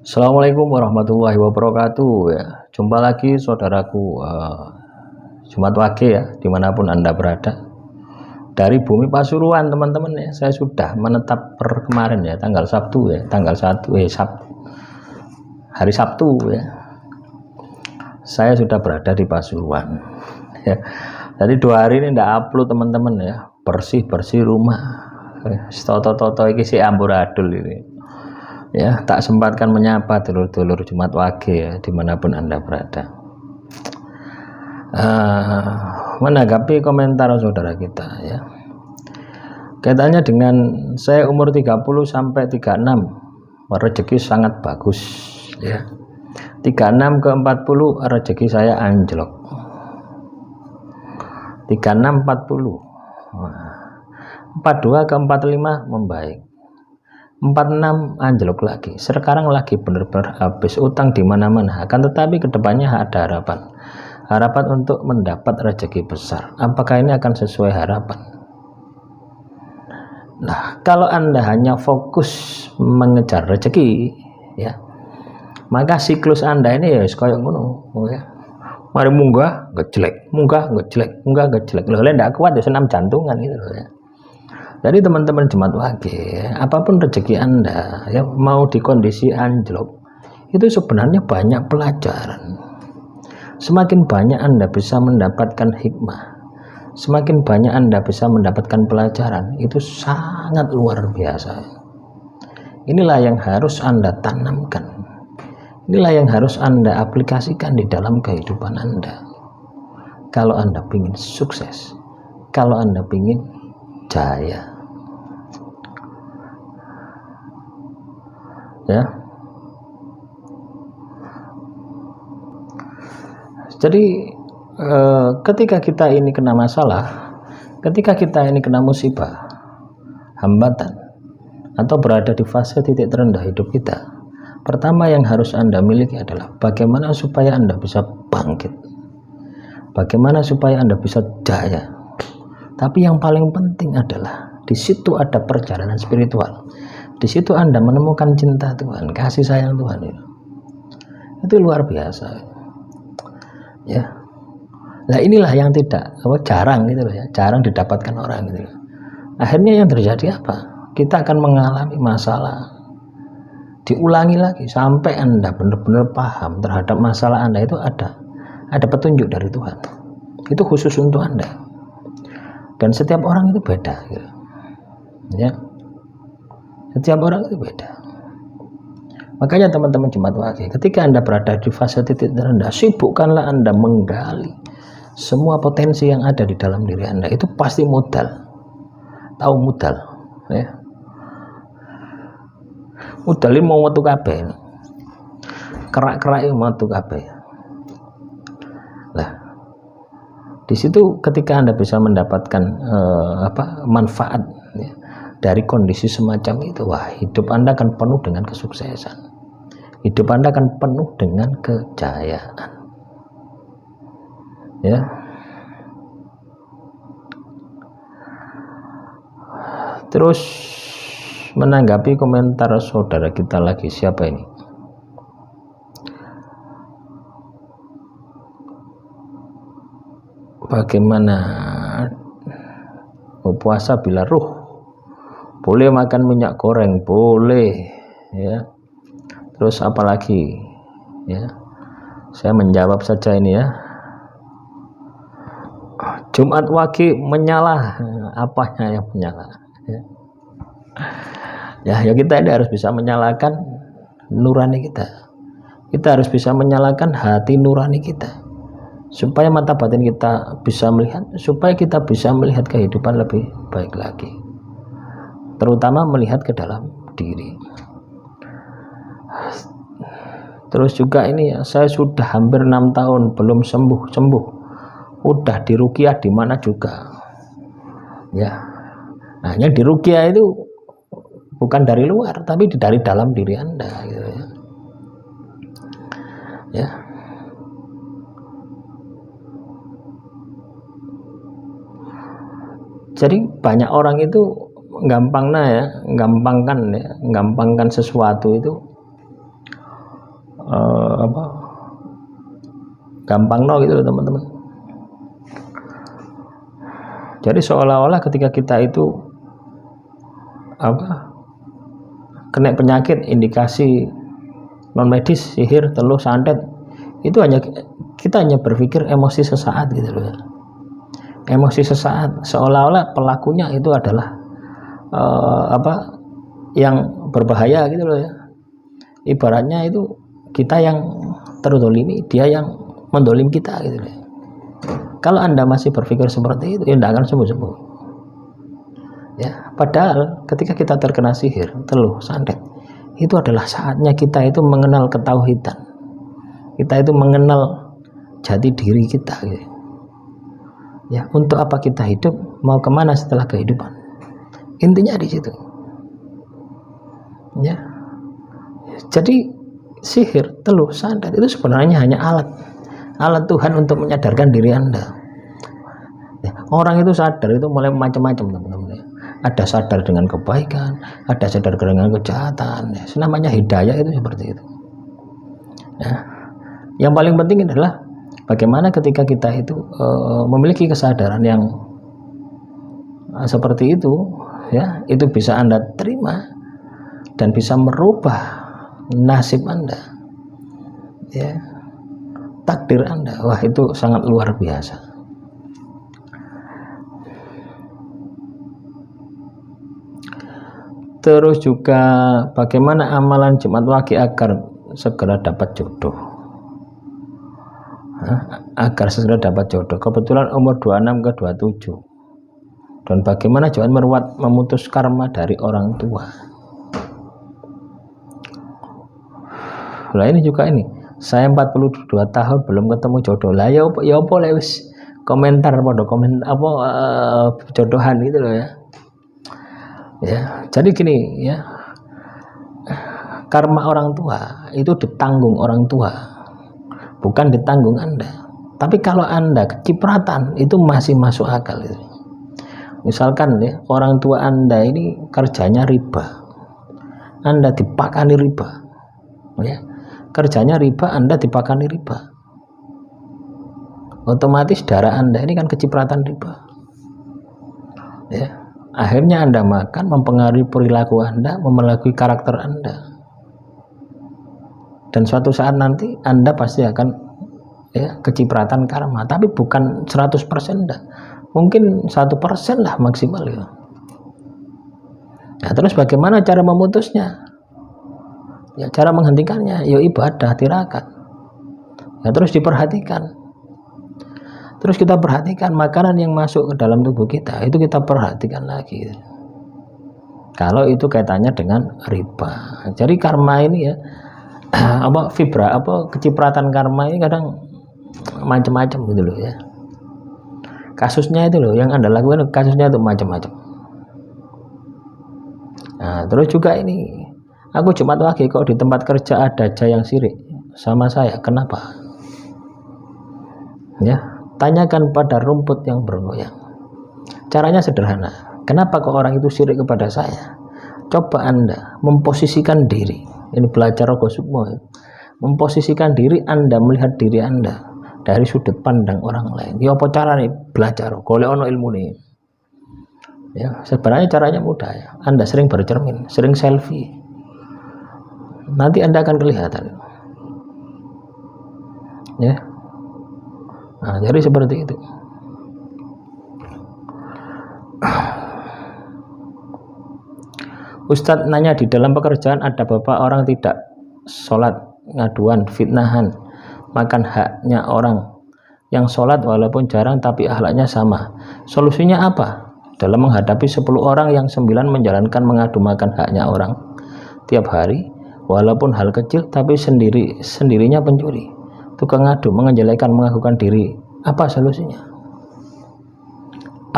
Assalamualaikum warahmatullahi wabarakatuh ya. Jumpa lagi saudaraku Jumat Wage ya, dimanapun Anda berada. Dari bumi Pasuruan teman-teman ya, saya sudah menetap per kemarin ya, tanggal Sabtu ya, hari Sabtu ya. Saya sudah berada di Pasuruan ya. Jadi 2 hari ini ndak upload teman-teman ya, bersih-bersih rumah. Toto-toto iki si amburadul ini. Ya, tak sempatkan menyapa dulur-dulur Jumat Wage ya, dimanapun Anda berada. Menanggapi komentar saudara kita ya, kaitannya dengan saya umur 30 sampai 36 rezeki sangat bagus ya. 36 ke 40 rezeki saya anjlok. 36 40, 42 ke 45 membaik, 46 anjlok lagi. Sekarang lagi benar-benar habis utang di mana-mana. Akan tetapi kedepannya ada harapan untuk mendapat rezeki besar. Apakah ini akan sesuai harapan? Nah, kalau Anda hanya fokus mengejar rezeki ya, maka siklus Anda ini ya kayak ngono ya. Mari munggah ngejelek, munggah ngejelek, munggah ngejelek. Loh, ndak kuat ya, senam jantungan gitu loh ya. Jadi teman-teman Jumat Wage, apapun rezeki Anda ya, mau di kondisi anjlok, itu sebenarnya banyak pelajaran. Semakin banyak Anda bisa mendapatkan hikmah, semakin banyak Anda bisa mendapatkan pelajaran, itu sangat luar biasa. Inilah yang harus Anda tanamkan, inilah yang harus Anda aplikasikan di dalam kehidupan Anda. Kalau Anda ingin sukses, kalau Anda ingin jaya ya. Jadi ketika kita ini kena masalah, ketika kita ini kena musibah, hambatan, atau berada di fase titik terendah hidup kita, pertama yang harus Anda miliki adalah bagaimana supaya Anda bisa bangkit, bagaimana supaya Anda bisa jaya. Tapi yang paling penting adalah di situ ada perjalanan spiritual. Di situ Anda menemukan cinta Tuhan, kasih sayang Tuhan itu luar biasa ya. Nah, inilah yang jarang gitu loh ya, jarang didapatkan orang gitu. Akhirnya yang terjadi apa? Kita akan mengalami masalah, diulangi lagi sampai Anda benar-benar paham terhadap masalah Anda itu ada petunjuk dari Tuhan. Itu khusus untuk Anda. Dan setiap orang itu beda gitu. Ya. Setiap orang itu beda. Makanya teman-teman Jumat Wage, ketika Anda berada di fase titik terendah, sibukkanlah Anda menggali semua potensi yang ada di dalam diri Anda. Itu pasti modal. Tahu modal ya. Modal ini mau metu kabeh. Kerak-kerak mau metu kabeh. Lah, di situ ketika Anda bisa mendapatkan manfaat ya, dari kondisi semacam itu, wah, hidup Anda akan penuh dengan kesuksesan, hidup Anda akan penuh dengan kejayaan ya. Terus menanggapi komentar saudara kita lagi, siapa ini? Bagaimana puasa bila ruh? Boleh makan minyak goreng, boleh ya. Terus apalagi ya, saya menjawab saja ini ya. Jumat Wage menyala, apanya yang menyala ya, kita ini harus bisa menyalakan nurani kita. Kita harus bisa menyalakan hati nurani kita, supaya mata batin kita bisa melihat, supaya kita bisa melihat kehidupan lebih baik lagi, terutama melihat ke dalam diri. Terus juga ini ya, saya sudah hampir 6 tahun belum sembuh, udah diruqyah di mana juga ya. Nah, yang diruqyah itu bukan dari luar, tapi dari dalam diri Anda gitu ya. Jadi banyak orang itu gampangkan sesuatu itu apa gampang no gitu loh teman-teman. Jadi seolah-olah ketika kita itu apa kena penyakit indikasi non medis, sihir, teluh, santet, itu kita hanya berpikir emosi sesaat gitu loh ya. Emosi sesaat, seolah-olah pelakunya itu adalah apa yang berbahaya gitu loh ya. Ibaratnya itu kita yang terdolimi, dia yang mendolim kita gitu loh. Kalau Anda masih berpikir seperti itu, ya tidak akan sembuh-sembuh. Ya, padahal ketika kita terkena sihir, teluh, santet, itu adalah saatnya kita itu mengenal ketauhidan. Kita itu mengenal jati diri kita gitu. Ya, untuk apa kita hidup, mau kemana setelah kehidupan. Intinya di situ. Ya. Jadi sihir, teluh, santet itu sebenarnya hanya alat Tuhan untuk menyadarkan diri Anda. Ya, orang itu sadar itu mulai macam-macam teman-teman. Ya. Ada sadar dengan kebaikan, ada sadar dengan kejahatan. Ya. Namanya hidayah itu seperti itu. Ya. Yang paling penting adalah bagaimana ketika kita itu memiliki kesadaran yang seperti itu, ya, itu bisa Anda terima dan bisa merubah nasib Anda, ya, takdir Anda. Wah, itu sangat luar biasa. Terus juga bagaimana amalan Jumat Wage agar segera dapat jodoh. Agar segera dapat jodoh. Kebetulan umur 26 ke 27. Dan bagaimana jangan memutus karma dari orang tua. Lah ini juga ini. Saya 42 tahun belum ketemu jodoh. Lah ya apa lewis komentar pada komen apa jodohan gitu loh ya. Ya, jadi gini ya. Karma orang tua itu ditanggung orang tua. Bukan ditanggung Anda. Tapi kalau Anda kecipratan itu masih masuk akal itu. Misalkan ya, orang tua Anda ini kerjanya riba. Anda dipakani riba. Ya. Kerjanya riba, Anda dipakani riba. Otomatis darah Anda ini kan kecipratan riba. Ya. Akhirnya Anda makan mempengaruhi perilaku Anda, mempengaruhi karakter Anda. Dan suatu saat nanti Anda pasti akan ya, kecipratan karma, tapi bukan 100% dah. Mungkin 1% lah maksimal ya. Nah, terus bagaimana cara memutusnya? Ya, cara menghentikannya, ya ibadah, tirakat. Ya, terus diperhatikan. Terus kita perhatikan makanan yang masuk ke dalam tubuh kita, itu kita perhatikan lagi. Kalau itu kaitannya dengan riba. Jadi karma ini ya, apa fibra, apa kecipratan karma ini kadang macam-macam gitu loh ya. Kasusnya itu loh yang Anda lakukan, kasusnya itu macam-macam. Nah, terus juga ini, aku Jumat Wage kok di tempat kerja ada aja yang sirik sama saya, kenapa? Ya, tanyakan pada rumput yang bergoyang. Caranya sederhana. Kenapa kok orang itu sirik kepada saya? Coba Anda memposisikan diri. Ini belajar Rogo Sukmo ya. Memposisikan diri Anda, melihat diri Anda dari sudut pandang orang lain. Ya apa caranya belajar? Golek ono ilmu nih. Ya, sebenarnya caranya mudah ya. Anda sering bercermin, sering selfie. Nanti Anda akan kelihatan. Ya. Nah, jadi seperti itu. Ustadz nanya, di dalam pekerjaan ada beberapa orang tidak sholat, ngaduan, fitnahan, makan haknya orang yang sholat walaupun jarang tapi akhlaknya sama. Solusinya apa? Dalam menghadapi 10 orang yang 9 menjalankan mengadu makan haknya orang tiap hari, walaupun hal kecil tapi sendirinya pencuri, tukang ngadu, menjelekan, mengakukan diri. Apa solusinya?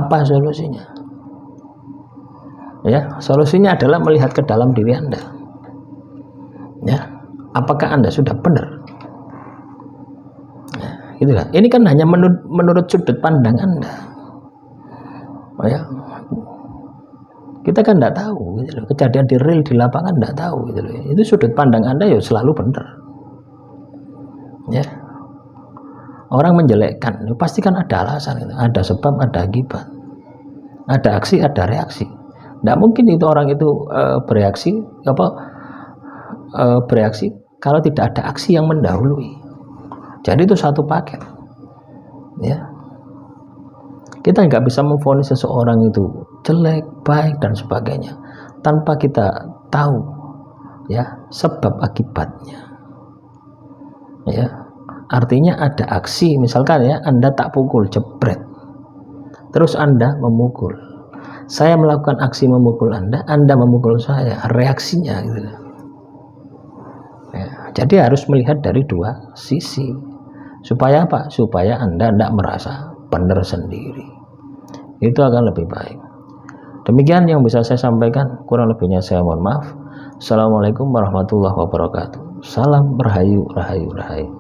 Apa solusinya? Ya, solusinya adalah melihat ke dalam diri Anda. Ya, apakah Anda sudah benar? Ya, itulah. Ini kan hanya menurut sudut pandang Anda. Oh ya, kita kan tidak tahu, gitu loh. Kejadian di real di lapangan tidak tahu, gitu loh. Itu sudut pandang Anda ya selalu benar. Ya, orang menjelekkan, pasti kan ada alasan, ada sebab, ada akibat, ada aksi, ada reaksi. Tidak mungkin itu orang itu bereaksi bereaksi kalau tidak ada aksi yang mendahului. Jadi itu satu paket. Ya, kita nggak bisa memvonis seseorang itu jelek, baik dan sebagainya tanpa kita tahu ya sebab akibatnya. Ya, artinya ada aksi, misalkan ya Anda tak pukul, jebret, terus Anda memukul, saya melakukan aksi memukul Anda memukul saya, reaksinya gitu. Ya, jadi harus melihat dari dua sisi, supaya apa? Supaya Anda tidak merasa benar sendiri, itu akan lebih baik. Demikian yang bisa saya sampaikan, kurang lebihnya saya mohon maaf. Assalamualaikum warahmatullahi wabarakatuh. Salam rahayu, rahayu, rahayu.